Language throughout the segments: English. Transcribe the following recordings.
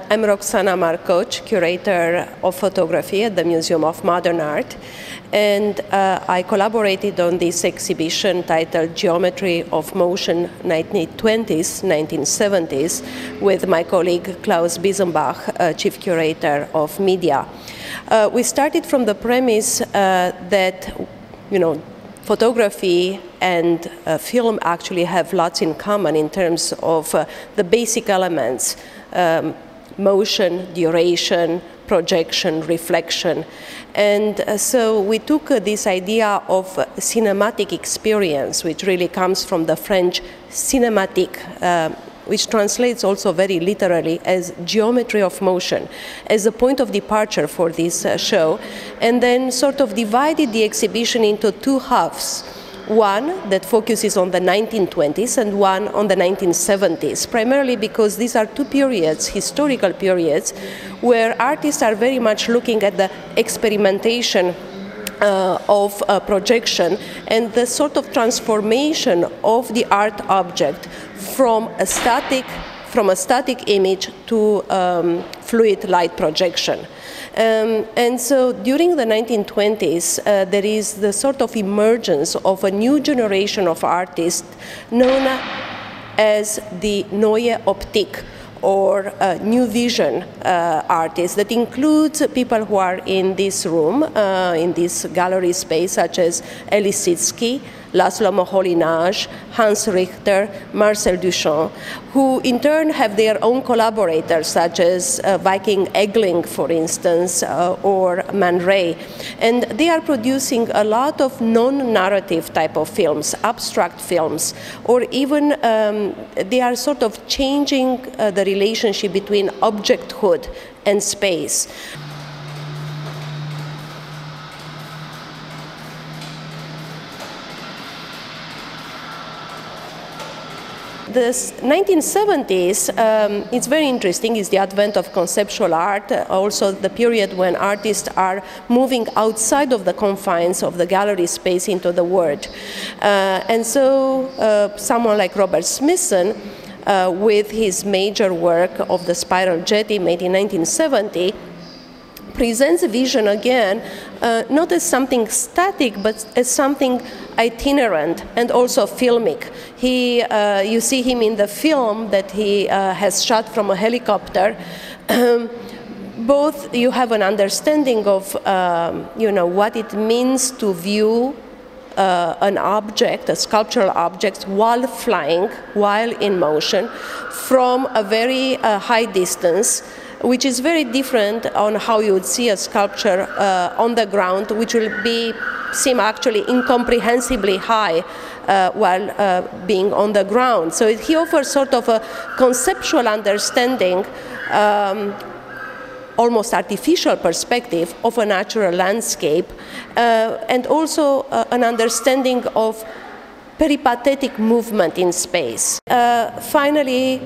I'm Roxana Marcoci, Curator of Photography at the Museum of Modern Art, and I collaborated on this exhibition titled Geometry of Motion 1920s, 1970s with my colleague Klaus Biesenbach, Chief Curator of Media. We started from the premise that, photography and film actually have lots in common in terms of the basic elements, motion, duration, projection, reflection. And so we took this idea of cinematic experience, which really comes from the French cinématique, which translates also very literally as geometry of motion, as a point of departure for this show, and then sort of divided the exhibition into two halves. One that focuses on the 1920s and one on the 1970s, primarily because these are two periods, historical periods, where artists are very much looking at the experimentation of projection and the sort of transformation of the art object from a static image to fluid light projection. And so during the 1920s, there is the sort of emergence of a new generation of artists known as the Neue Optik, or new vision artists, that includes people who are in this room, in this gallery space, such as Lissitzky, László Moholy-Nagy, Hans Richter, Marcel Duchamp, who in turn have their own collaborators, such as Viking Egling, for instance, or Man Ray. And they are producing a lot of non-narrative type of films, abstract films, or even they are sort of changing the relationship between objecthood and space. The 1970s, it's very interesting, is the advent of conceptual art, also the period when artists are moving outside of the confines of the gallery space into the world. And so someone like Robert Smithson, with his major work of the spiral jetty made in 1970, presents vision again, not as something static, but as something itinerant and also filmic. You see him in the film that he has shot from a helicopter. Both you have an understanding of what it means to view an object, a sculptural object, while flying, while in motion, from a very high distance, which is very different on how you would see a sculpture on the ground, which will seem actually incomprehensibly high while being on the ground. So he offers sort of a conceptual understanding, almost artificial perspective of a natural landscape, and also an understanding of peripatetic movement in space. Finally,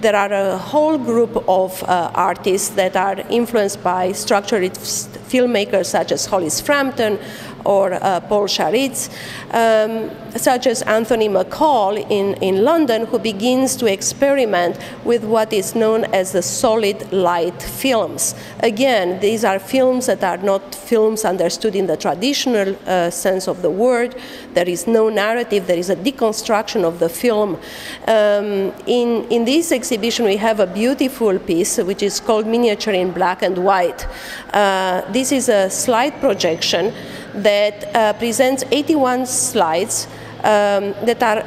there are a whole group of artists that are influenced by structuralist filmmakers such as Hollis Frampton or Paul Charitz, such as Anthony McCall in London, who begins to experiment with what is known as the solid light films. Again, these are films that are not films understood in the traditional sense of the word. There is no narrative, there is a deconstruction of the film. In this exhibition, we have a beautiful piece which is called Miniature in Black and White. This is a slide projection that presents 81 slides that are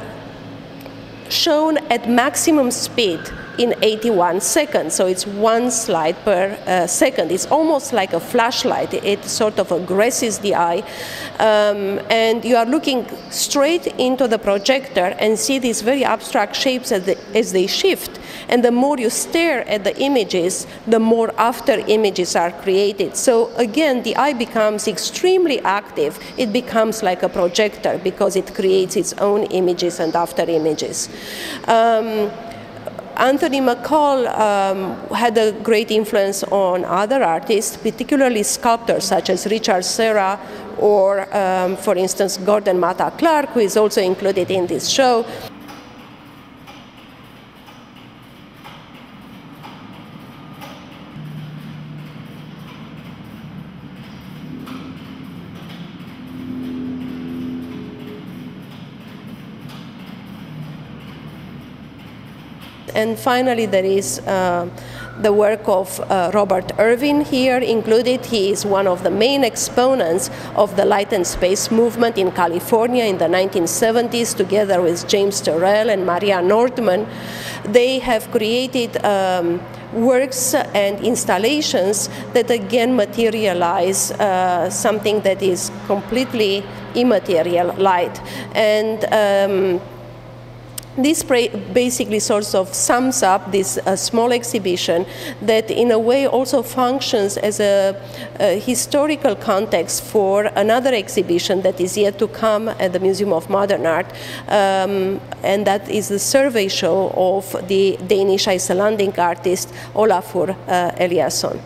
shown at maximum speed in 81 seconds. So it's one slide per second. It's almost like a flashlight. It sort of aggresses the eye. And you are looking straight into the projector and see these very abstract shapes as they shift. And the more you stare at the images, the more after images are created. So again, the eye becomes extremely active. It becomes like a projector because it creates its own images and after images. Anthony McCall had a great influence on other artists, particularly sculptors such as Richard Serra or, for instance, Gordon Matta-Clark, who is also included in this show. And finally, there is the work of Robert Irwin here included. He is one of the main exponents of the light and space movement in California in the 1970s, together with James Turrell and Maria Nordman. They have created works and installations that again materialize something that is completely immaterial, light. And this basically sort of sums up this small exhibition that in a way also functions as a historical context for another exhibition that is yet to come at the Museum of Modern Art, and that is the survey show of the Danish Icelandic artist Olafur Eliasson.